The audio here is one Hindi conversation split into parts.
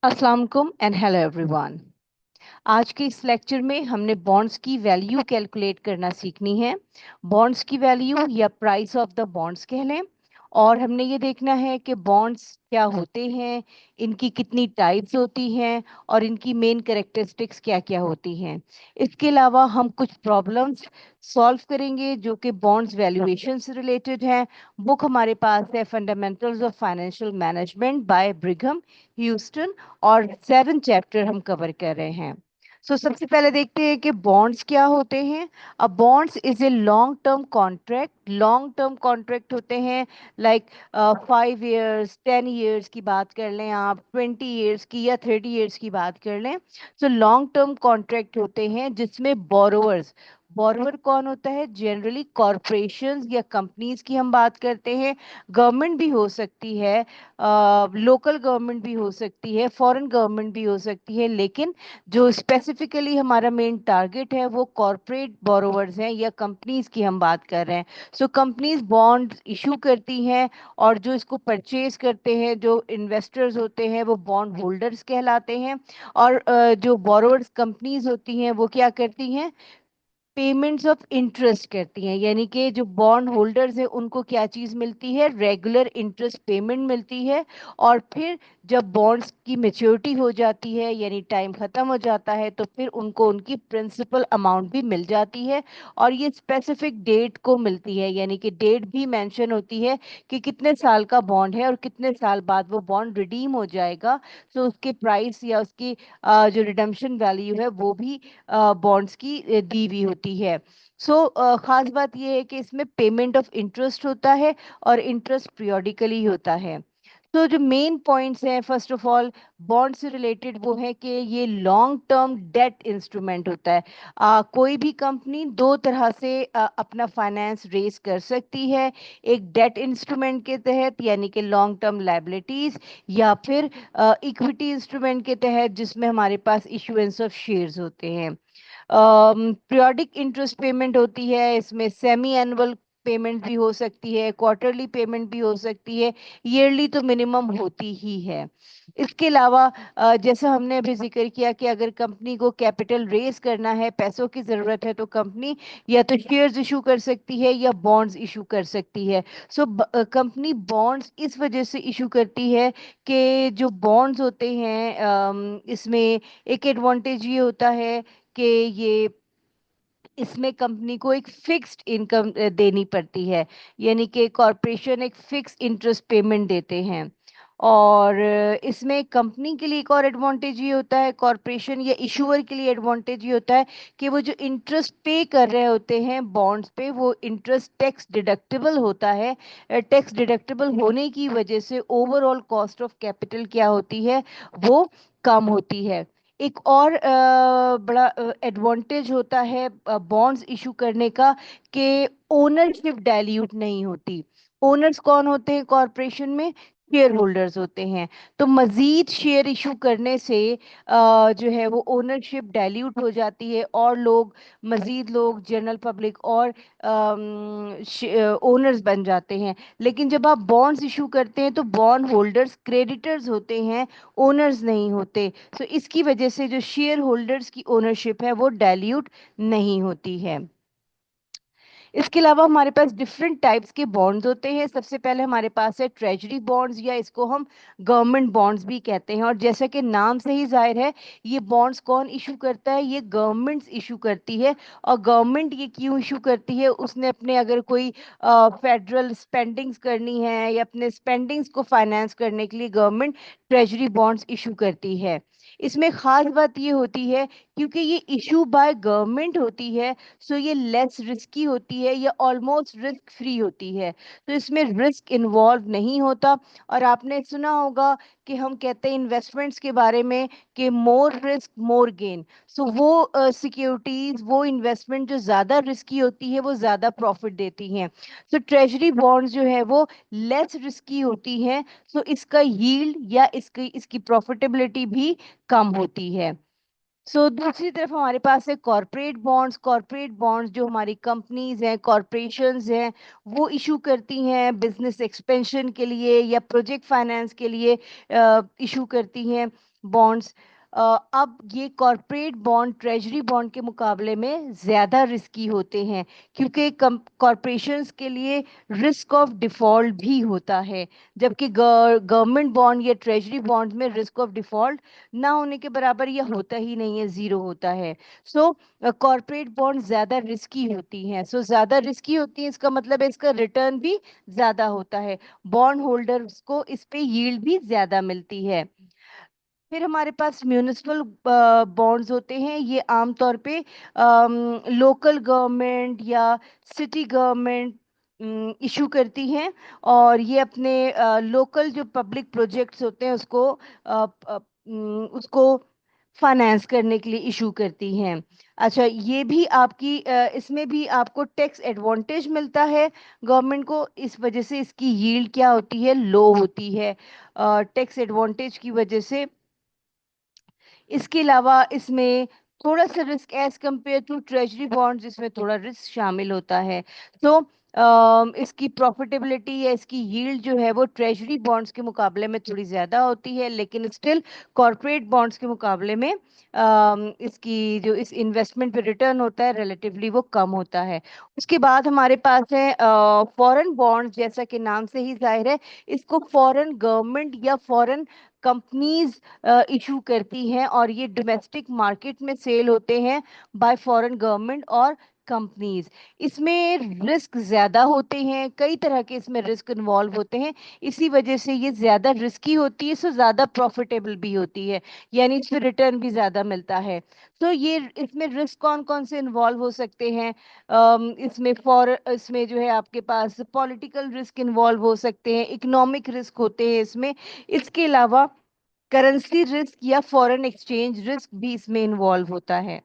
अस्सलाम वालेकुम एंड हेलो एवरीवन। आज के इस लेक्चर में हमने बॉन्ड्स की वैल्यू कैलकुलेट करना सीखनी है। बॉन्ड्स की वैल्यू या प्राइस ऑफ द बॉन्ड्स कह लें। और हमने ये देखना है कि बॉन्ड्स क्या होते हैं, इनकी कितनी टाइप्स होती हैं और इनकी मेन कैरेक्टरिस्टिक्स क्या क्या होती हैं। इसके अलावा हम कुछ प्रॉब्लम्स सॉल्व करेंगे जो कि बॉन्ड्स वैल्यूएशन से रिलेटेड हैं। बुक हमारे पास है fundamentals of financial management by Brigham Houston, और 7 चैप्टर हम कवर कर रहे हैं। सबसे पहले देखते हैं कि बॉन्ड्स क्या होते हैं। अब bonds is a long term contract होते हैं। लाइक 5 इयर्स 10 इयर्स की बात कर लें, आप 20 इयर्स की या 30 इयर्स की बात कर लें। लॉन्ग टर्म कॉन्ट्रैक्ट होते हैं जिसमें बोरोवर कौन होता है? जनरली कॉरपोरेशंस या कंपनीज की हम बात करते हैं। गवर्नमेंट भी हो सकती है, लोकल गवर्नमेंट भी हो सकती है, फॉरेन गवर्नमेंट भी हो सकती है, लेकिन जो स्पेसिफिकली हमारा मेन टारगेट है वो कॉरपोरेट बोरोवर्स हैं या कंपनीज की हम बात कर रहे हैं। कंपनीज बॉन्ड इशू करती हैं और जो इसको परचेज करते हैं, जो इन्वेस्टर्स होते हैं, वो बॉन्ड होल्डर्स कहलाते हैं। और जो बोरोवर्स कंपनीज होती हैं वो क्या करती हैं? पेमेंट्स ऑफ इंटरेस्ट करती हैं। यानी कि जो बॉन्ड होल्डर्स हैं उनको क्या चीज मिलती है? रेगुलर इंटरेस्ट पेमेंट मिलती है। और फिर जब बॉन्ड्स की मेच्योरिटी हो जाती है, यानी टाइम खत्म हो जाता है, तो फिर उनको उनकी प्रिंसिपल अमाउंट भी मिल जाती है। और ये स्पेसिफिक डेट को मिलती है, यानी कि डेट भी मेंशन होती है कि कितने साल का बॉन्ड है और कितने साल बाद वो बॉन्ड रिडीम हो जाएगा। उसके प्राइस या उसकी जो रिडम्पशन वैल्यू है वो भी बॉन्ड्स की दी हुई होती है। खास बात यह है कि इसमें पेमेंट ऑफ इंटरेस्ट होता है और इंटरेस्ट पीरियोडिकली होता है। जो मेन पॉइंट्स हैं, फर्स्ट ऑफ ऑल बॉन्ड से रिलेटेड वो है कि ये लॉन्ग टर्म डेट इंस्ट्रूमेंट होता है। कोई भी कंपनी दो तरह से अपना फाइनेंस रेज कर सकती है। एक डेट इंस्ट्रूमेंट के तहत, यानी कि लॉन्ग टर्म लायबिलिटीज, या फिर इक्विटी इंस्ट्रूमेंट के तहत जिसमें हमारे पास इशुएंस ऑफ शेयर्स होते हैं। पीरियोडिक इंटरेस्ट पेमेंट होती है, इसमें सेमी एनुअल पेमेंट भी हो सकती है, क्वार्टरली पेमेंट भी हो सकती है, ईयरली तो मिनिमम होती ही है। इसके अलावा जैसा हमने अभी जिक्र किया कि अगर कंपनी को कैपिटल रेज करना है, पैसों की ज़रूरत है, तो कंपनी या तो शेयर्स इशू कर सकती है या बॉन्ड्स इशू कर सकती है। कंपनी बॉन्ड्स इस वजह से इशू करती है कि जो बॉन्ड्स होते हैं, इसमें एक एडवांटेज ये होता है कि ये इसमें कंपनी को एक फिक्स्ड इनकम देनी पड़ती है। यानी कि कॉरपोरेशन एक फिक्स इंटरेस्ट पेमेंट देते हैं। और इसमें कंपनी के लिए एक और एडवांटेज ये होता है, कॉरपोरेशन या इशूअर के लिए एडवांटेज ये होता है कि वो जो इंटरेस्ट पे कर रहे होते हैं बॉन्ड्स पे, वो इंटरेस्ट टैक्स डिडक्टिबल होता है। टैक्स डिडक्टिबल होने की वजह से ओवरऑल कॉस्ट ऑफ कैपिटल क्या होती है? वो कम होती है। एक और बड़ा एडवांटेज होता है बॉन्ड्स इशू करने का, कि ओनरशिप डाइल्यूट नहीं होती। ओनर्स कौन होते हैं कॉरपोरेशन में? शेयर होल्डर्स होते हैं। तो मजीद शेयर इशू करने से जो है वो ओनरशिप डाइल्यूट हो जाती है और मजीद लोग, जनरल पब्लिक और ओनर्स बन जाते हैं। लेकिन जब आप बॉन्ड्स इशू करते हैं तो बॉन्ड होल्डर्स क्रेडिटर्स होते हैं, ओनर्स नहीं होते। इसकी वजह से जो शेयर होल्डर्स की ओनरशिप है वो डाइल्यूट नहीं होती है। इसके अलावा हमारे पास डिफरेंट टाइप्स के बॉन्ड्स होते हैं। सबसे पहले हमारे पास है ट्रेजरी बॉन्ड्स, या इसको हम गवर्नमेंट बॉन्ड्स भी कहते हैं। और जैसा कि नाम से ही जाहिर है, ये बॉन्ड्स कौन इशू करता है? ये गवर्नमेंट्स इशू करती है। और गवर्नमेंट ये क्यों इशू करती है? उसने अपने अगर कोई फेडरल स्पेंडिंग्स करनी है या अपने स्पेंडिंग्स को फाइनेंस करने के लिए गवर्नमेंट ट्रेजरी बॉन्ड्स इशू करती है। इसमें खास बात ये होती है, क्योंकि ये इशू बाय गवर्नमेंट होती है, ये लेस रिस्की होती है या ऑलमोस्ट रिस्क फ्री होती है। इसमें रिस्क इन्वॉल्व नहीं होता। और आपने सुना होगा कि हम कहते हैं इन्वेस्टमेंट्स के बारे में कि मोर रिस्क मोर गेन। वो सिक्योरिटीज, वो इन्वेस्टमेंट जो ज़्यादा रिस्की होती है वो ज़्यादा प्रॉफिट देती हैं। ट्रेजरी बॉन्ड्स जो है वो लेस रिस्की होती हैं। इसका यील्ड या इसकी इसकी प्रॉफिटेबिलिटी भी कम होती है। दूसरी तरफ हमारे पास है कॉरपोरेट बॉन्ड्स। कॉरपोरेट बॉन्ड्स जो हमारी कंपनीज हैं, कॉरपोरेशंस हैं, वो इशू करती हैं बिजनेस एक्सपेंशन के लिए या प्रोजेक्ट फाइनेंस के लिए इशू करती हैं। बॉन्ड्स। अब ये कॉरपोरेट बॉन्ड ट्रेजरी बॉन्ड के मुकाबले में ज़्यादा रिस्की होते हैं, क्योंकि कॉरपोरेशंस के लिए रिस्क ऑफ डिफ़ॉल्ट भी होता है, जबकि गवर्नमेंट बॉन्ड या ट्रेजरी बॉन्ड में रिस्क ऑफ डिफ़ॉल्ट ना होने के बराबर या होता ही नहीं है, ज़ीरो होता है। सो कॉरपोरेट बॉन्ड ज़्यादा रिस्की होती हैं। सो ज़्यादा रिस्की होती है, इसका मतलब है इसका रिटर्न भी ज़्यादा होता है, बॉन्ड होल्डर्स को इस पे यील्ड भी ज़्यादा मिलती है। फिर हमारे पास म्यूनिसिपल बॉन्ड्स होते हैं। ये आमतौर पे लोकल गवर्नमेंट या सिटी गवर्नमेंट इशू करती हैं, और ये अपने लोकल जो पब्लिक प्रोजेक्ट्स होते हैं उसको फाइनेंस करने के लिए इशू करती हैं। अच्छा, ये भी इसमें भी आपको टैक्स एडवांटेज मिलता है गवर्नमेंट को, इस वजह से इसकी यील्ड क्या होती है, लो होती है, टैक्स एडवांटेज की वजह से। इसके अलावा इसमें थोड़ा सा risk as compare to treasury bonds, जिसमें थोड़ा रिस्क शामिल होता है। तो इसकी प्रॉफिटेबिलिटी या इसकी यील्ड जो है वो ट्रेजरी बॉन्ड्स के मुकाबले में थोड़ी ज़्यादा होती है, लेकिन स्टिल कॉरपोरेट बॉन्ड्स के मुकाबले में इसकी जो इस इन्वेस्टमेंट पे रिटर्न होता है रिलेटिवली वो कम होता है। उसके बाद हमारे पास है फॉरेन बॉन्ड्स। जैसा कि नाम से ही जाहिर है, इसको फॉरेन गवर्नमेंट या फॉरेन कंपनीज इशू करती हैं, और ये डोमेस्टिक मार्केट में सेल होते हैं बाय फॉरेन गवर्नमेंट और कंपनीज। इसमें रिस्क ज़्यादा होते हैं, कई तरह के इसमें रिस्क इन्वॉल्व होते हैं, इसी वजह से ये ज़्यादा रिस्की होती है, सो ज़्यादा प्रॉफिटेबल भी होती है, यानी इसमें रिटर्न भी ज़्यादा मिलता है। तो ये इसमें रिस्क कौन कौन से इन्वॉल्व हो सकते हैं? इसमें जो है आपके पास पॉलिटिकल रिस्क इन्वॉल्व हो सकते हैं, इकोनॉमिक रिस्क होते हैं इसमें। इसके अलावा करेंसी रिस्क या फॉरेन एक्सचेंज रिस्क भी इसमें इन्वॉल्व होता है।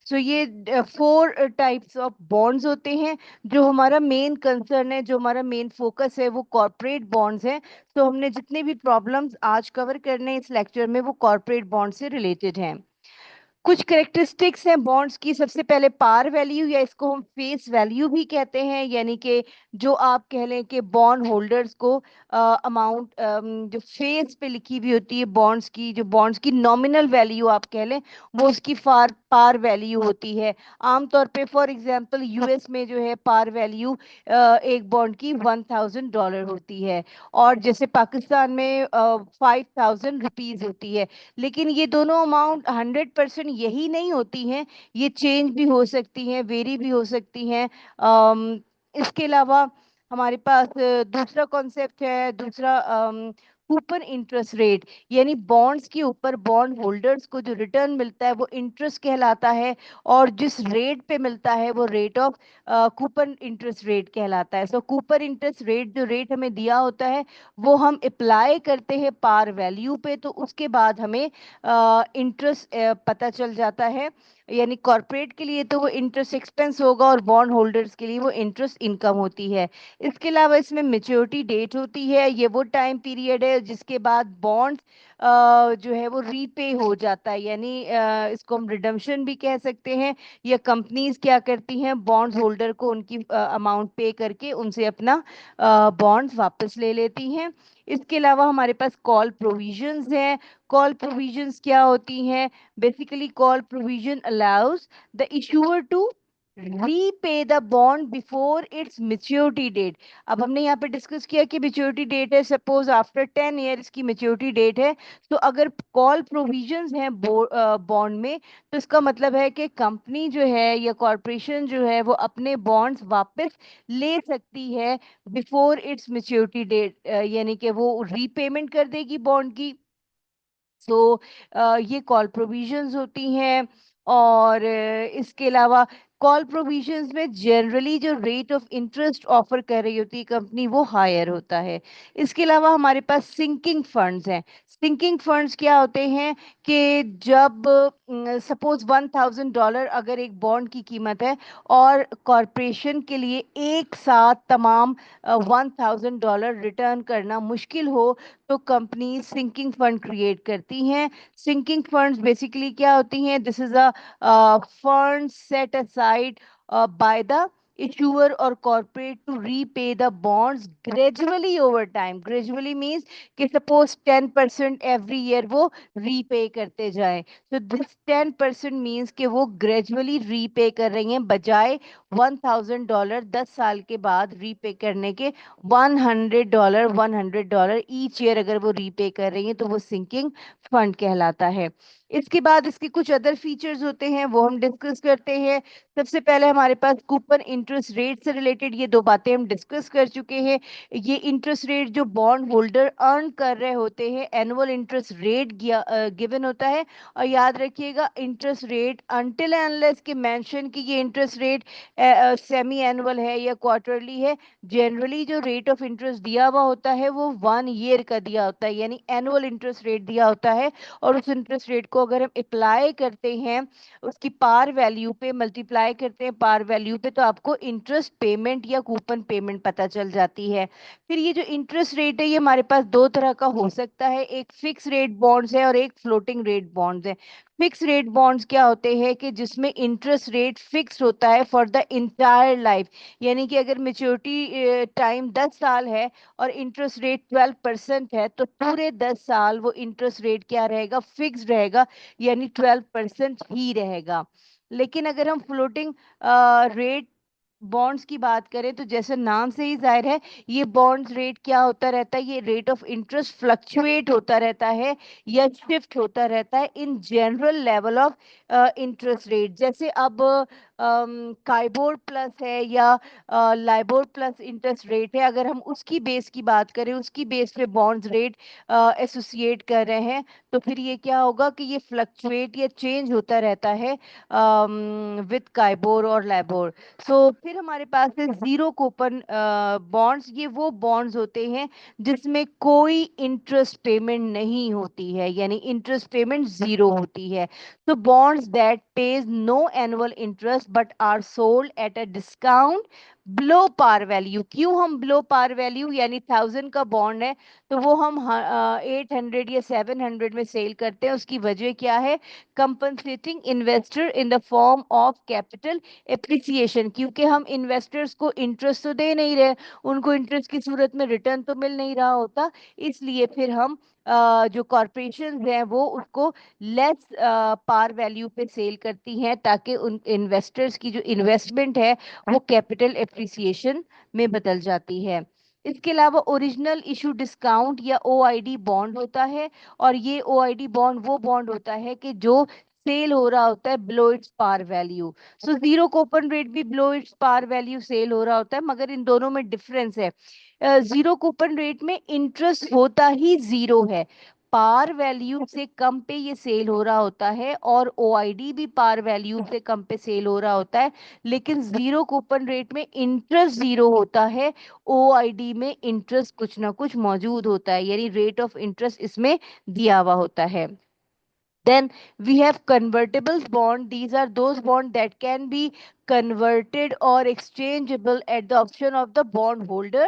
सो ये 4 टाइप्स ऑफ बॉन्ड्स होते हैं। जो हमारा मेन कंसर्न है, जो हमारा मेन फोकस है, वो कॉरपोरेट बॉन्ड्स हैं। तो हमने जितने भी प्रॉब्लम्स आज कवर करने हैं इस लेक्चर में, वो कॉरपोरेट बॉन्ड से रिलेटेड हैं। कुछ करेक्टरिस्टिक्स हैं बॉन्ड्स की। सबसे पहले पार वैल्यू, या इसको हम फेस वैल्यू भी कहते हैं, यानी कि जो आप कह लें कि बॉन्ड होल्डर्स को अमाउंट जो फेस पे लिखी हुई होती है बॉन्ड्स की, जो बॉन्ड्स की नॉमिनल वैल्यू आप कह लें, वो उसकी पार वैल्यू होती है। आमतौर पे फॉर एग्जांपल यूएस में जो है पार वैल्यू एक बॉन्ड की $1000 होती है, और जैसे पाकिस्तान में 5000 रुपीज होती है। लेकिन ये दोनों अमाउंट 100% यही नहीं होती हैं, ये चेंज भी हो सकती हैं, वेरी भी हो सकती हैं। इसके अलावा हमारे पास दूसरा कॉन्सेप्ट है, दूसरा कूपन इंटरेस्ट रेट, यानी बॉन्ड्स के ऊपर बॉन्ड होल्डर्स को जो रिटर्न मिलता है वो इंटरेस्ट कहलाता है, और जिस रेट पे मिलता है वो rate of coupon interest rate कहलाता है। सो कूपन इंटरेस्ट रेट, जो रेट हमें दिया होता है, वो हम अप्लाई करते हैं पार वैल्यू पे, तो उसके बाद हमें इंटरेस्ट पता चल जाता है। यानी कॉरपोरेट के लिए तो वो इंटरेस्ट एक्सपेंस होगा, और बॉन्ड होल्डर्स के लिए वो इंटरेस्ट इनकम होती है। इसके अलावा इसमें मेच्योरिटी डेट होती है, ये वो टाइम पीरियड है जिसके बाद बॉन्ड जो है वो रीपे हो जाता है, यानी इसको हम रिडम्पशन भी कह सकते हैं। या कंपनीज क्या करती हैं, बॉन्ड होल्डर को उनकी अमाउंट पे करके उनसे अपना बॉन्ड्स वापस ले लेती हैं। इसके अलावा हमारे पास कॉल प्रोविजंस हैं। कॉल प्रोविजंस क्या होती हैं? Basically call provision allows the issuer to repay the bond before its maturity date. अब हमने यहाँ पे डिस्कस किया कि मेच्योरिटी डेट है, सपोज आफ्टर 10 ईयर्स की मेच्योरिटी डेट है, तो अगर कॉल प्रोविजंस हैं बॉन्ड में, तो इसका मतलब है कि कंपनी जो है या कॉरपोरेशन जो है वो अपने बॉन्ड्स वापस ले सकती है बिफोर इट्स मेच्योरिटी डेट, यानी कि वो रीपेमेंट कर देगी बॉन्ड की। सो ये कॉल प्रोविजंस होती हैं। और इसके अलावा कॉल प्रोविजंस में जनरली जो रेट ऑफ इंटरेस्ट ऑफर कर रही होती है कंपनी, वो हायर होता है। इसके अलावा हमारे पास सिंकिंग फंड्स हैं। सिंकिंग फंड्स क्या होते हैं कि जब सपोज $1000 अगर एक बॉन्ड की कीमत है, और कॉरपोरेशन के लिए एक साथ तमाम $1000 रिटर्न करना मुश्किल हो, तो कंपनी सिंकिंग फंड क्रिएट करती हैं। सिंकिंग फंड्स बेसिकली क्या होती हैं? This is a fund set aside by the issuer or corporate to repay the bonds gradually over time. Gradually means कि suppose 10% every year वो repay करते जाएं. So this 10% means कि वो gradually repay कर रही हैं, बजाय $1,000 10 साल के बाद repay करने के $100 each year अगर वो repay कर रही हैं तो वो sinking fund कहलाता है. इसके बाद इसके कुछ अदर फीचर्स होते हैं, वो हम डिस्कस करते हैं. सबसे पहले हमारे पास कूपन इंटरेस्ट रेट से रिलेटेड ये दो बातें हम डिस्कस कर चुके हैं. ये इंटरेस्ट रेट जो बॉन्ड होल्डर अर्न कर रहे होते हैं, एनुअल इंटरेस्ट रेट गिवन होता है. और याद रखिएगा, interest rate until and unless के मेंशन कि ये इंटरेस्ट रेट सेमी एनुअल है या क्वार्टरली है, जनरली जो रेट ऑफ इंटरेस्ट दिया हुआ होता है वो 1 ईयर का दिया होता है, यानी एनुअल इंटरेस्ट रेट दिया होता है. और उस इंटरेस्ट रेट को अगर हम अप्लाई करते हैं उसकी पार वैल्यू पे, मल्टीप्लाई करते हैं पार वैल्यू पे, तो आपको इंटरेस्ट पेमेंट या कूपन पेमेंट पता चल जाती है. फिर ये जो इंटरेस्ट रेट है ये हमारे पास दो तरह का हो सकता है, एक फिक्स रेट बॉन्ड्स है और एक फ्लोटिंग रेट बॉन्ड्स है. फिक्स रेट बॉन्ड्स क्या होते हैं कि जिसमें इंटरेस्ट रेट फिक्स होता है फॉर द इंटायर लाइफ, यानी कि अगर मेच्योरिटी टाइम 10 साल है और इंटरेस्ट रेट 12% है तो पूरे 10 साल वो इंटरेस्ट रेट क्या रहेगा, फिक्स रहेगा, यानी 12% ही रहेगा. लेकिन अगर हम फ्लोटिंग रेट बॉन्ड्स की बात करें तो जैसे नाम से ही जाहिर है, ये बॉन्ड्स रेट क्या होता रहता है, ये रेट ऑफ इंटरेस्ट फ्लक्चुएट होता रहता है या शिफ्ट होता रहता है in general level of interest rate. जैसे अब काइबोर प्लस है या लाइबोर प्लस इंटरेस्ट रेट है, अगर हम उसकी बेस की बात करें, उसकी बेस पे बॉन्ड्स रेट एसोसिएट कर रहे हैं, तो फिर ये क्या होगा कि ये फ्लक्चुएट या चेंज होता रहता है विद काइबोर और लाइबोर. सो फिर हमारे पास है जीरो कूपन बॉन्ड्स. ये वो बॉन्ड्स होते हैं जिसमें कोई इंटरेस्ट पेमेंट नहीं होती है, यानी इंटरेस्ट पेमेंट जीरो होती है. तो bonds that pays no annual interest but are sold at a discount below par value. क्यों हम बिलो पार वैल्यू, यानी 1000 का बॉन्ड है तो वो हम 800 या 700 में सेल करते हैं. उसकी वजह क्या है, compensating investor in the form of capital appreciation. क्योंकि हम इन्वेस्टर्स को इंटरेस्ट तो दे नहीं रहे, उनको इंटरेस्ट की सूरत में रिटर्न तो मिल नहीं रहा होता, इसलिए फिर हम जो कॉरपोरेशन हैं वो उसको लेस पार वैल्यू पे सेल करती हैं ताकि उन इन्वेस्टर्स की जो इन्वेस्टमेंट है वो कैपिटल एप्रिसिएशन में बदल जाती है. इसके अलावा ओरिजिनल इशू डिस्काउंट या ओआईडी बॉन्ड होता है, और ये ओआईडी बॉन्ड वो बॉन्ड होता है कि जो सेल हो रहा होता है below its par value. So zero coupon rate भी below its par value sale हो रहा होता है, मगर इन दोनों में डिफरेंस है. जीरो कूपन रेट में इंटरेस्ट होता ही जीरो है, पार वैल्यू से कम पे ये सेल हो रहा होता है, और ओआईडी भी पार वैल्यू से कम पे सेल हो रहा होता है. लेकिन जीरो कूपन रेट में इंटरेस्ट जीरो होता है, ओआईडी में इंटरेस्ट कुछ ना कुछ मौजूद होता है, यानी रेट ऑफ इंटरेस्ट इसमें दिया हुआ होता है. Then we have convertible bond. These are those bond that can be converted or exchangeable at the option of the bond holder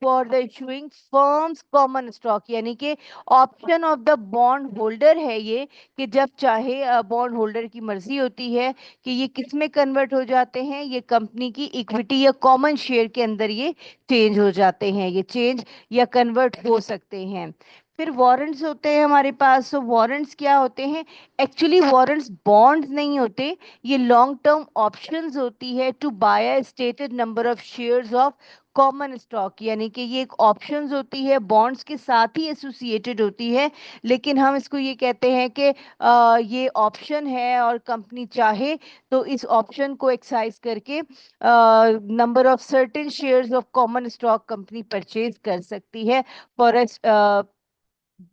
for the issuing firm's common stock. यानी कि option of the bond holder है ये, कि जब चाहे बॉन्ड होल्डर की मर्जी होती है कि ये किस में कन्वर्ट हो जाते हैं, ये कंपनी की इक्विटी या कॉमन शेयर के अंदर ये चेंज हो जाते हैं, ये चेंज या कन्वर्ट हो सकते हैं. फिर वारंट्स होते हैं हमारे पास. तो वारंट्स क्या होते हैं, एक्चुअली वारंट्स बॉन्ड्स नहीं होते, ये लॉन्ग टर्म ऑप्शंस होती है to buy a stated number of shares of common stock. यानी कि ये एक ऑप्शंस होती है, बॉन्ड्स के साथ ही एसोसिएटेड होती है, लेकिन हम इसको ये कहते हैं कि ये ऑप्शन है और कंपनी चाहे तो इस ऑप्शन को एक्सरसाइज करके number of certain shares of common stock company purchase कर सकती है, फॉर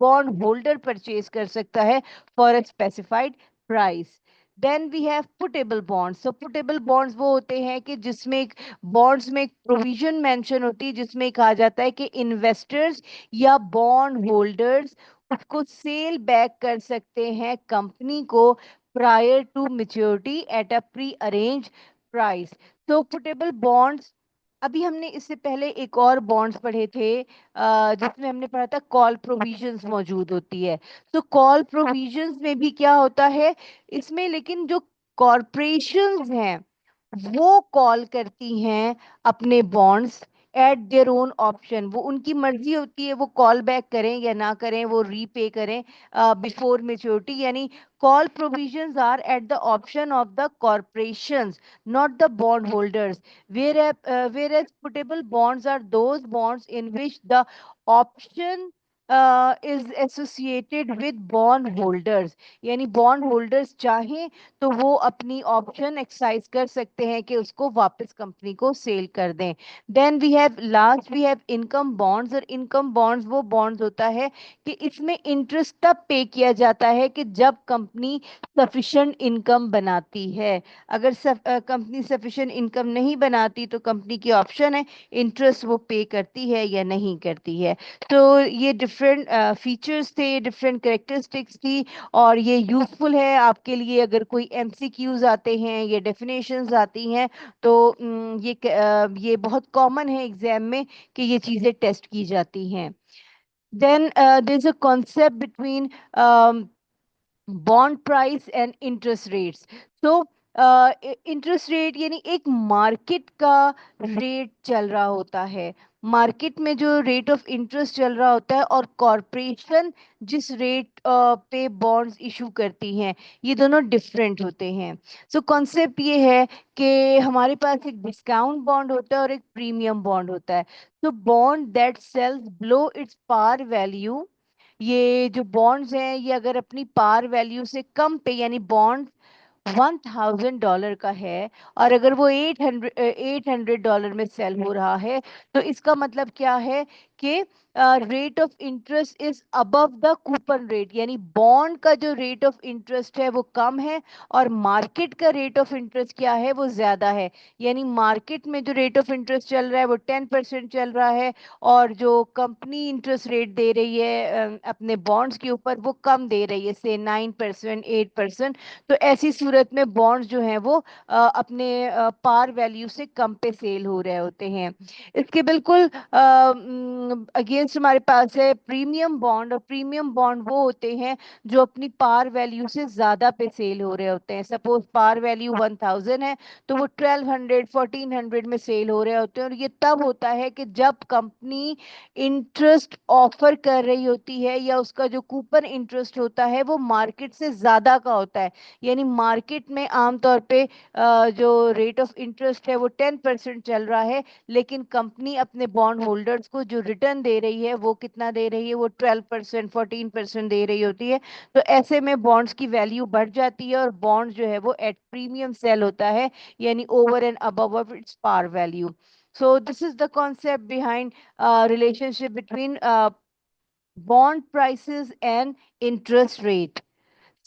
बॉन्ड होल्डर परचेज कर सकता है for a specified price. Then we have putable bonds. तो पुटेबल बॉन्ड्स वो होते हैं कि जिसमें एक बॉन्ड्स में एक प्रोविजन मेंशन होती है जिसमें कहा जाता है कि इन्वेस्टर्स या बॉन्ड होल्डर्स उसको सेल बैक कर सकते हैं कंपनी को prior to maturity at a pre arrange price. तो पुटेबल बॉन्ड्स, अभी हमने इससे पहले एक और बॉन्ड्स पढ़े थे जिसमें हमने पढ़ा था कॉल प्रोविजंस मौजूद होती है. तो कॉल प्रोविजंस में भी क्या होता है इसमें, लेकिन जो कॉरपोरेशंस हैं वो कॉल करती हैं अपने bonds eight their on option. वो उनकी मर्जी होती है, वो कॉल बैक करें या ना करें, वो रीपे करें बिफोर मेच्योरिटी। यानी call provisions are at the option of the corporations, not the bond holders. Whereas putable bonds are those bonds in which the option is associated with bond holders। यानी बॉन्ड होल्डर्स चाहें तो वो अपनी ऑप्शन एक्सरसाइज कर सकते हैं कि उसको वापस कंपनी को सेल कर दें। Then we have income bonds. और इनकम बॉन्ड्स वो बॉन्ड्स होता है कि इसमें इंटरेस्ट तब पे किया जाता है कि जब कंपनी सफिशिएंट इनकम बनाती है। अगर कंपनी सफिशिएंट इनकम नहीं बनाती तो कंपनी की ऑप्शन है, इंटरेस्ट वो पे करती है या नहीं करती है। तो ये डिफरेंट फीचर्स थे, डिफरेंट कैरेक्टरिस्टिक्स थी, और ये यूजफुल है आपके लिए अगर कोई एमसीक्यूज आते हैं या डेफिनेशंस आती हैं। तो ये बहुत कॉमन है एग्जाम में कि ये चीजें टेस्ट की जाती हैं। Then there is a concept between bond price and interest rates. तो इंटरेस्ट रेट यानी एक मार्केट का रेट चल रहा होता है, मार्केट में जो रेट ऑफ इंटरेस्ट चल रहा होता है, और कॉरपोरेशन जिस रेट पे बॉन्ड्स इशू करती हैं, ये दोनों डिफरेंट होते हैं। सो कॉन्सेप्ट ये है कि हमारे पास एक डिस्काउंट बॉन्ड होता है और एक प्रीमियम बॉन्ड होता है। तो bond that sells below its par value, ये जो बॉन्ड्स हैं ये अगर अपनी पार वैल्यू से कम पे, यानी बॉन्ड $1,000 का है और अगर वो $800 में सेल हो रहा है, तो इसका मतलब क्या है कि rate of interest is above the coupon rate. यानी बॉन्ड का जो रेट ऑफ इंटरेस्ट है वो कम है और मार्केट का रेट ऑफ इंटरेस्ट क्या है, वो ज्यादा है। यानी मार्केट में जो रेट ऑफ इंटरेस्ट चल रहा है वो 10% चल रहा है, और जो कंपनी इंटरेस्ट रेट दे रही है अपने बॉन्ड्स के ऊपर वो कम दे रही है, से 9%, 8%। तो ऐसी सूरत में बॉन्ड्स जो हैं वो अपने पार वैल्यू से कम पे सेल हो रहे होते हैं। इसके बिल्कुल अगेंस्ट हमारे पास है प्रीमियम बॉन्ड। और प्रीमियम बॉन्ड वो होते हैं जो अपनी पार वैल्यू से ज्यादा पे सेल हो रहे होते हैं। सपोज पार वैल्यू 1000 है तो वो 1200, 1400 में सेल हो रहे होते हैं। और ये तब होता है कि जब कंपनी इंटरेस्ट ऑफर कर रही होती है या उसका जो कूपन इंटरेस्ट होता है वो मार्केट से ज्यादा का होता है। यानी मार्केट में आमतौर पे जो रेट ऑफ इंटरेस्ट है वो 10% चल रहा है, लेकिन कंपनी अपने बॉन्ड होल्डर्स को जो रिटर्न दे रही है वो कितना दे रही है, वो 12%, 14% दे रही होती है। तो ऐसे में बॉन्ड्स की वैल्यू बढ़ जाती है और बॉन्ड जो है वो एट प्रीमियम सेल होता है, यानी over and above of its par value. So this is the concept behind relationship between bond prices and interest rate.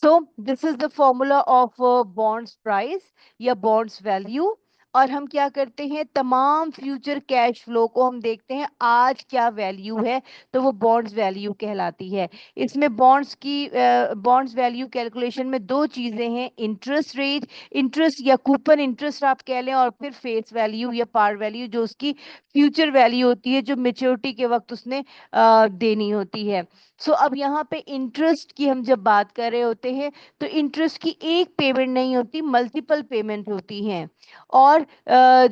So this is the formula of bonds price या bonds value। और हम क्या करते हैं, तमाम फ्यूचर कैश फ्लो को हम देखते हैं आज क्या वैल्यू है, तो वो बॉन्ड्स वैल्यू कहलाती है। इसमें बॉन्ड्स वैल्यू कैलकुलेशन में दो चीजें हैं, इंटरेस्ट रेट, इंटरेस्ट या कूपन इंटरेस्ट आप कह लें, और फिर फेस वैल्यू या पार वैल्यू जो उसकी फ्यूचर वैल्यू होती है, जो मेच्योरिटी के वक्त उसने देनी होती है। सो अब यहाँ पे इंटरेस्ट की हम जब बात कर रहे होते हैं तो इंटरेस्ट की एक पेमेंट नहीं होती, मल्टीपल पेमेंट होती हैं। और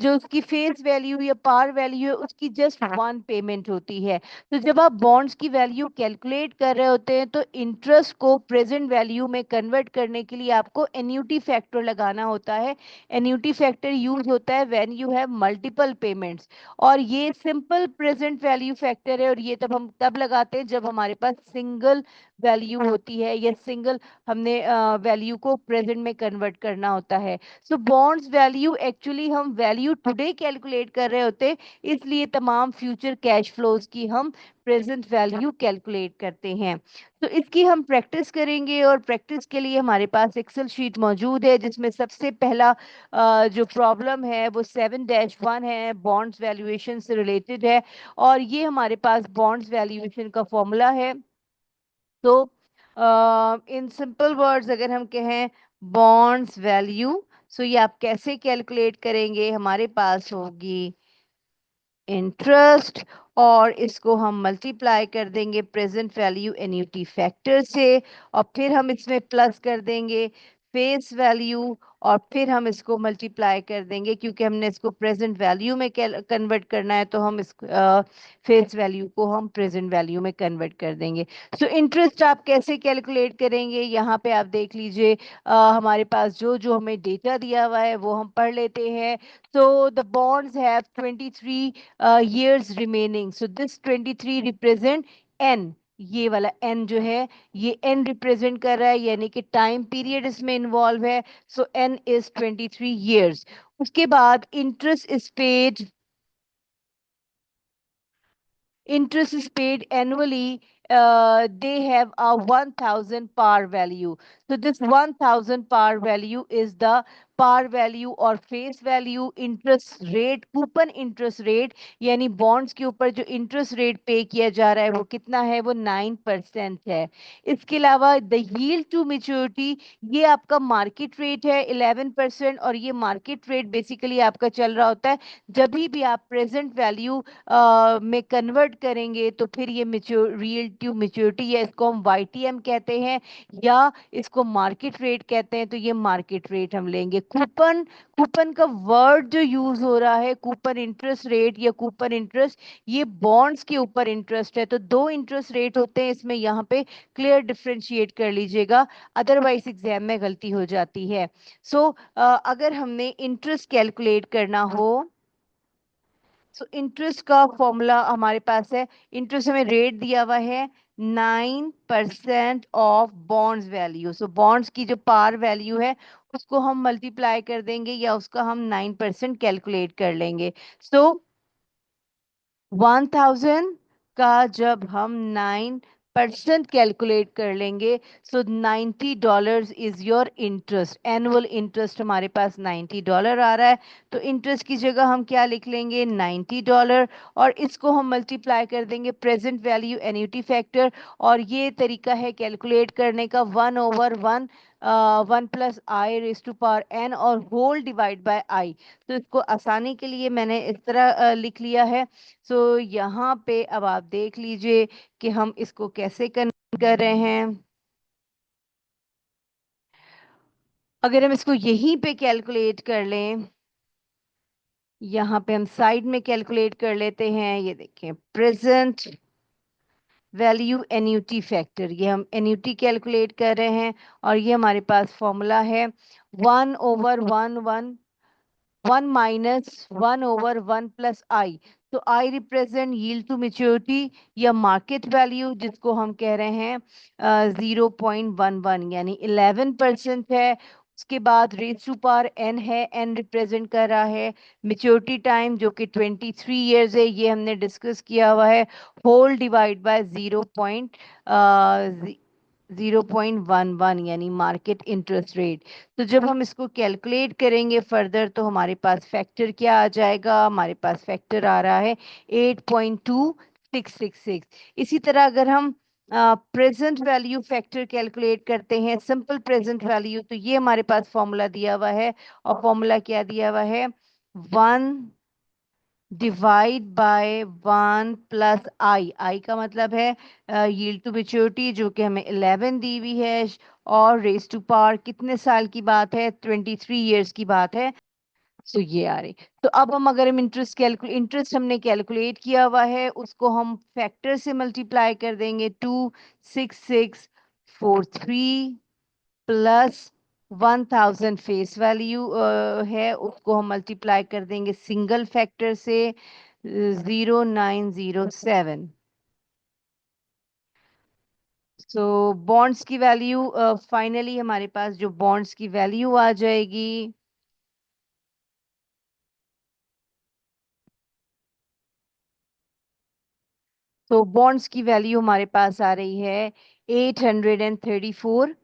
जो उसकी फेस वैल्यू या पार वैल्यू है उसकी जस्ट वन पेमेंट होती है। तो जब आप बॉन्ड्स की वैल्यू कैलकुलेट कर रहे होते हैं तो इंटरेस्ट को प्रेजेंट वैल्यू में कन्वर्ट करने के लिए आपको एन्युटी फैक्टर लगाना होता है। एन्युटी फैक्टर यूज होता है when you have multiple payments. और ये सिंपल प्रेजेंट वैल्यू फैक्टर है, और ये तब हम लगाते हैं जब हमारे पास सिंगल वैल्यू होती है या सिंगल हमने वैल्यू को प्रेजेंट में कन्वर्ट करना होता है। सो बॉन्ड्स वैल्यू एक्चुअली हम वैल्यू टुडे कैलकुलेट कर रहे होते हैं, इसलिए तमाम फ्यूचर कैश फ्लोज की हम प्रेजेंट वैल्यू कैलकुलेट करते हैं। तो इसकी हम प्रैक्टिस करेंगे, और प्रैक्टिस के लिए हमारे पास एक्सेल शीट मौजूद है जिसमें सबसे पहला जो प्रॉब्लम है वो 7-1 है, बॉन्ड्स वैल्यूएशन से रिलेटेड है। और ये हमारे पास बॉन्ड्स वैल्यूएशन का फॉर्मूला है। तो इन सिंपल वर्ड्स अगर हम कहें बॉन्ड्स वैल्यू, सो ये आप कैसे कैलकुलेट करेंगे, हमारे पास होगी इंटरेस्ट और इसको हम मल्टीप्लाई कर देंगे प्रेजेंट वैल्यू एन्युटी फैक्टर से, और फिर हम इसमें प्लस कर देंगे फेस वैल्यू और फिर हम इसको मल्टीप्लाई कर देंगे, क्योंकि हमने इसको प्रेजेंट वैल्यू में कन्वर्ट करना है, तो हम इस फेस वैल्यू को हम प्रेजेंट वैल्यू में कन्वर्ट कर देंगे। सो इंटरेस्ट आप कैसे कैलकुलेट करेंगे, यहाँ पे आप देख लीजिए। हमारे पास जो जो हमें डेटा दिया हुआ है वो हम पढ़ लेते हैं। So the bonds have 23 years remaining, so this 23 represent n। ये वाला n जो है ये n रिप्रेजेंट कर रहा है, यानी कि टाइम पीरियड इसमें इन्वॉल्व है। सो n इज 23 years। उसके बाद interest is paid annually. They have a 1000 par value. So this 1000 par value is the par value और face value interest rate, coupon interest rate, यानी bonds के ऊपर जो interest rate पे किया जा रहा है वो कितना है, वो 9% है। इसके अलावा the yield to maturity, ये आपका market rate है 11%, और ये market rate basically आपका चल रहा होता है जब भी आप present value में कन्वर्ट करेंगे, तो फिर ये रियल टू मेच्योरिटी, या इसको हम वाईटीएम कहते हैं या इसको मार्केट रेट कहते हैं, तो ये मार्केट रेट हम लेंगे। कूपन, कूपन का वर्ड जो यूज हो रहा है, कूपन इंटरेस्ट रेट या कूपन इंटरेस्ट, ये बॉन्ड्स के ऊपर इंटरेस्ट है। तो दो इंटरेस्ट रेट होते हैं इसमें, यहाँ पे क्लियर डिफ्रेंशिएट कर लीजिएगा, अदरवाइज एग्जाम में गलती हो जाती है। सो अगर हमने इंटरेस्ट कैलकुलेट करना हो, सो इंटरेस्ट का फॉर्मूला हमारे पास है। इंटरेस्ट हमें रेट दिया हुआ है 9% of bonds value. So bonds की जो पार वैल्यू है उसको हम मल्टीप्लाई कर देंगे, या उसका हम 9% कैलकुलेट कर लेंगे। सो 1000 का जब हम 9% कैलकुलेट कर लेंगे, सो $90 is your interest. Annual interest हमारे पास $90 आ रहा है, तो इंटरेस्ट की जगह हम क्या लिख लेंगे, $90, और इसको हम मल्टीप्लाई कर देंगे प्रेजेंट वैल्यू एन्युटी फैक्टर। और ये तरीका है कैलकुलेट करने का, 1/1, 1 + i⁻n और होल डिवाइड बाय आई। तो इसको आसानी के लिए मैंने इस तरह लिख लिया है। सो यहाँ पे अब आप देख लीजिए कि हम इसको कैसे कन्वर्ट कर रहे हैं। अगर हम इसको यहीं पे कैलकुलेट कर लें, यहाँ पे हम साइड में कैलकुलेट कर लेते हैं। ये देखें, प्रेजेंट वैल्यू एन्युटी फैक्टर, ये हम एन्युटी कैलकुलेट कर रहे हैं, और ये हमारे पास फॉर्मूला है 1/1 1 - 1/1 + i। तो i represent yield to maturity या मार्केट वैल्यू, जिसको हम कह रहे हैं 0.11, यानी 11% है। उसके बाद रेज टू पावर n है, n रिप्रेजेंट कर रहा है मेच्योरिटी टाइम जो कि 23 years है, ये हमने डिस्कस किया हुआ है। होल डिवाइड बाय 0.11, यानी मार्केट इंटरेस्ट रेट। तो जब हम इसको कैलकुलेट करेंगे फर्दर, तो हमारे पास फैक्टर क्या आ जाएगा, हमारे पास फैक्टर आ रहा है 8.2666। इसी तरह अगर हम प्रेजेंट वैल्यू फैक्टर कैलकुलेट करते हैं, सिंपल प्रेजेंट वैल्यू, तो ये हमारे पास फॉर्मूला दिया हुआ है, और फॉर्मूला क्या दिया हुआ है, 1/1 + आई का मतलब है यील्ड टू मेच्योरिटी जो कि हमें 11 दी हुई है, और रेस टू पावर कितने साल की बात है, 23 years की बात है। सो ये आ रही। तो अब हम अगर हम इंटरेस्ट हमने कैलकुलेट किया हुआ है, उसको हम फैक्टर से मल्टीप्लाई कर देंगे। 26643 प्लस 1000 फेस वैल्यू है, उसको हम मल्टीप्लाई कर देंगे सिंगल फैक्टर से 0907। सो बॉन्ड्स की वैल्यू फाइनली हमारे पास जो बॉन्ड्स की वैल्यू आ जाएगी, तो बॉन्ड्स की वैल्यू हमारे पास आ रही है $834।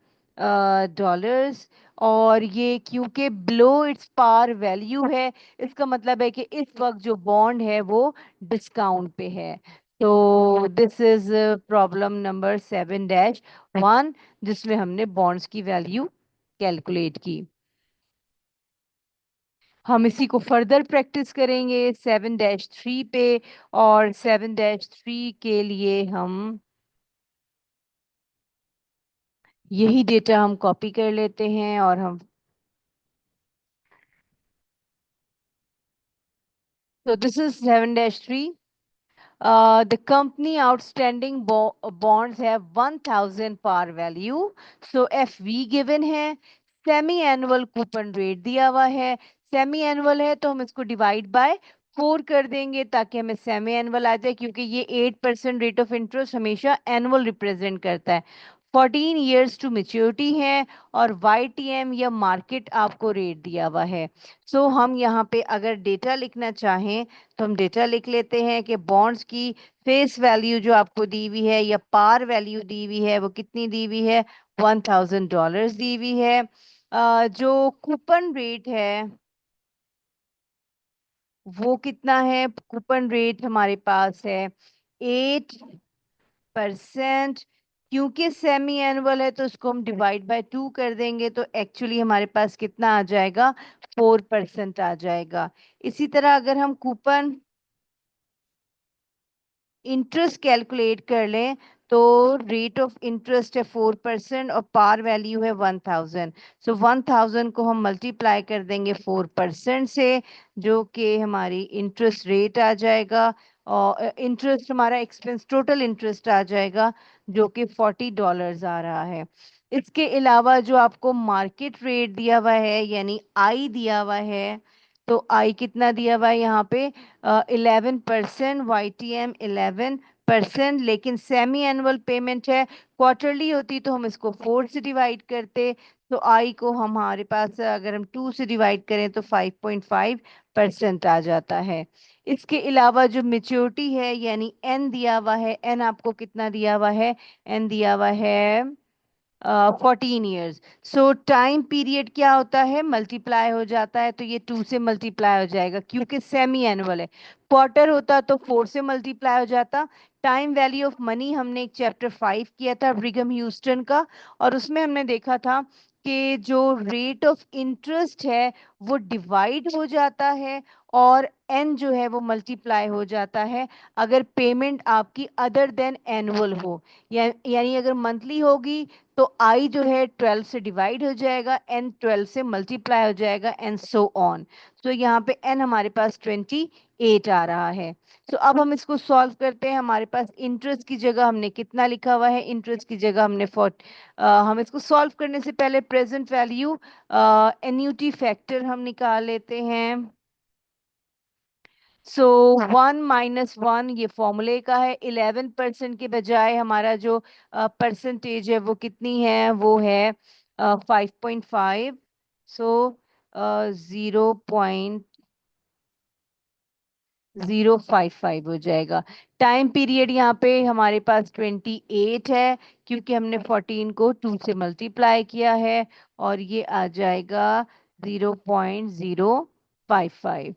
और ये क्योंकि बिलो इट्स पार वैल्यू है, इसका मतलब है कि इस वक्त जो बॉन्ड है वो डिस्काउंट पे है। तो दिस इज प्रॉब्लम नंबर 7-1, जिसमें हमने बॉन्ड्स की वैल्यू कैलकुलेट की। हम इसी को फर्दर प्रैक्टिस करेंगे 7-3 पे, और 7-3 के लिए हम यही डेटा हम कॉपी कर लेते हैं, और हम So this is 7-3. The company outstanding bonds have 1000 par value. So FV given है, सेमी एनुअल कूपन रेट दिया हुआ है. सेमी एनुअल है तो हम इसको डिवाइड बाय 4 कर देंगे ताकि हमें सेमी एनुअल आ जाए, क्योंकि ये 8% रेट ऑफ इंटरेस्ट हमेशा एनुअल रिप्रेजेंट करता है. 14 ईयर्स टू मेच्योरिटी है और YTM या मार्केट आपको रेट दिया हुआ है. सो हम यहाँ पे अगर डेटा लिखना चाहें तो हम डेटा लिख लेते हैं कि बॉन्ड्स की फेस वैल्यू जो आपको दी हुई है या पार वैल्यू दी हुई है वो कितनी दी हुई है, $1000 दी हुई है. जो कूपन रेट है वो कितना है, कूपन रेट हमारे पास है 8%. क्योंकि सेमी एनुअल है तो उसको हम डिवाइड बाय 2 कर देंगे तो एक्चुअली हमारे पास कितना आ जाएगा, 4% आ जाएगा. इसी तरह अगर हम कूपन इंटरेस्ट कैलकुलेट कर लें तो रेट ऑफ इंटरेस्ट है 4% और पार वैल्यू है 1000. सो 1000 को हम मल्टीप्लाई कर देंगे 4% से, जो कि हमारी इंटरेस्ट रेट आ जाएगा. और इंटरेस्ट हमारा एक्सपेंस टोटल इंटरेस्ट आ जाएगा जो कि $40 आ रहा है. इसके अलावा जो आपको मार्केट रेट दिया हुआ है यानी आई दिया हुआ है, तो आई कितना दिया हुआ है यहाँ पे, 11%, YTM 11%. लेकिन सेमी एनुअल पेमेंट है, क्वार्टरली होती तो हम इसको 4 से डिवाइड करते. तो आई को हमारे पास अगर हम 2 से डिवाइड करें तो 5.5% आ जाता है. इसके अलावा जो मेच्योरिटी है यानी एन दिया हुआ है, एन आपको कितना दिया हुआ है, एन दिया हुआ है 14 ईयर्स. सो टाइम पीरियड क्या होता है, मल्टीप्लाई हो जाता है, तो ये 2 से मल्टीप्लाई हो जाएगा क्योंकि सेमी एनुअल है. क्वार्टर होता तो 4 से मल्टीप्लाई हो जाता. टाइम वैल्यू ऑफ मनी हमने एक चैप्टर 5 किया था ब्रिगम ह्यूस्टन का, और उसमें हमने देखा था कि जो रेट ऑफ इंटरेस्ट है वो डिवाइड हो जाता है और एन जो है वो मल्टीप्लाई हो जाता है अगर पेमेंट आपकी अदर देन एनुअल हो. यानी अगर मंथली होगी तो आई जो है 12 से डिवाइड हो जाएगा, एन 12 से मल्टीप्लाई हो जाएगा, एंड सो ऑन. तो यहाँ पे एन हमारे पास 28 आ रहा है. तो अब हम इसको सॉल्व करते हैं. हमारे पास इंटरेस्ट की जगह हमने कितना लिखा हुआ है, इंटरेस्ट की जगह हमने हम इसको सॉल्व करने से पहले प्रेजेंट वैल्यू एन्यूटी फैक्टर हम निकाल लेते हैं. सो 1 - 1 ये फॉर्मूले का है. 11% के बजाय हमारा जो परसेंटेज है वो कितनी है, वो है 5.5. सो 0.055 हो जाएगा. टाइम पीरियड यहाँ पे हमारे पास 28 है क्योंकि हमने 14 को 2 से मल्टीप्लाई किया है, और ये आ जाएगा 0.055.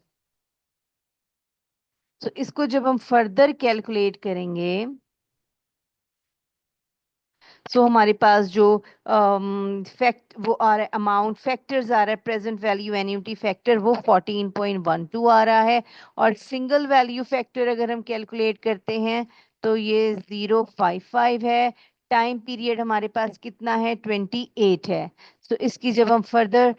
तो इसको जब हम फर्दर कैलकुलेट करेंगे सो हमारे पास जो फैक्ट वो आ रहा है, अमाउंट फैक्टर्स आ रहा है, प्रेजेंट वैल्यू एन्युटी फैक्टर वो 14.12 आ रहा है. और सिंगल वैल्यू फैक्टर अगर हम कैलकुलेट करते हैं तो ये 0.55 है. टाइम पीरियड हमारे पास कितना है, 28 है. तो इसकी जब हम फर्दर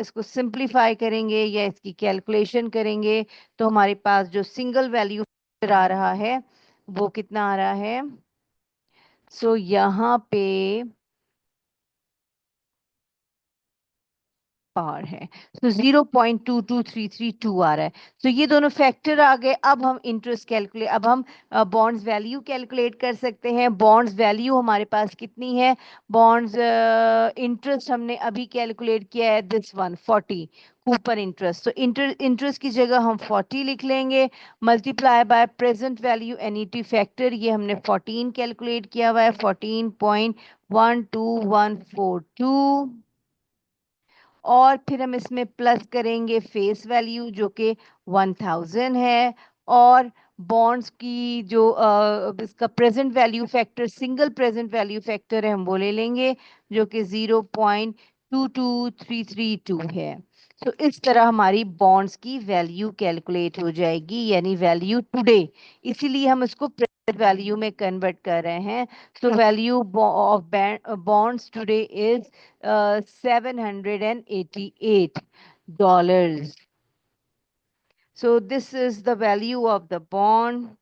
इसको सिंप्लीफाई करेंगे या इसकी कैलकुलेशन करेंगे तो हमारे पास जो सिंगल वैल्यू फैक्टर आ रहा है वो कितना आ रहा है. सो यहाँ पे पार है, तो 0.22332 आ रहा है. तो ये दोनों फैक्टर आ गए. अब हम इंटरेस्ट कैलकुलेट, अब हम बॉन्ड्स वैल्यू कैलकुलेट कर सकते हैं. बॉन्ड्स वैल्यू हमारे पास कितनी है, बॉन्ड्स इंटरेस्ट हमने अभी कैलकुलेट किया है, दिस वन 40 कूपन इंटरेस्ट. तो इंटरेस्ट की जगह हम 40 लिख लेंगे, multiply by present value annuity factor, ये हमने 14 कैलकुलेट किया हुआ है, 14.12142. और फिर हम इसमें प्लस करेंगे फेस वैल्यू जो कि 1000 है, और बॉन्ड्स की जो इसका present value factor, single present value factor है, हम वो ले लेंगे जो कि 0.22332 है. तो इस तरह हमारी बॉन्ड्स की वैल्यू कैलकुलेट हो जाएगी यानी वैल्यू टुडे. इसीलिए हम इसको प्रेजेंट वैल्यू में कन्वर्ट कर रहे हैं. तो value of bonds today is $788. So this is the value of the bond.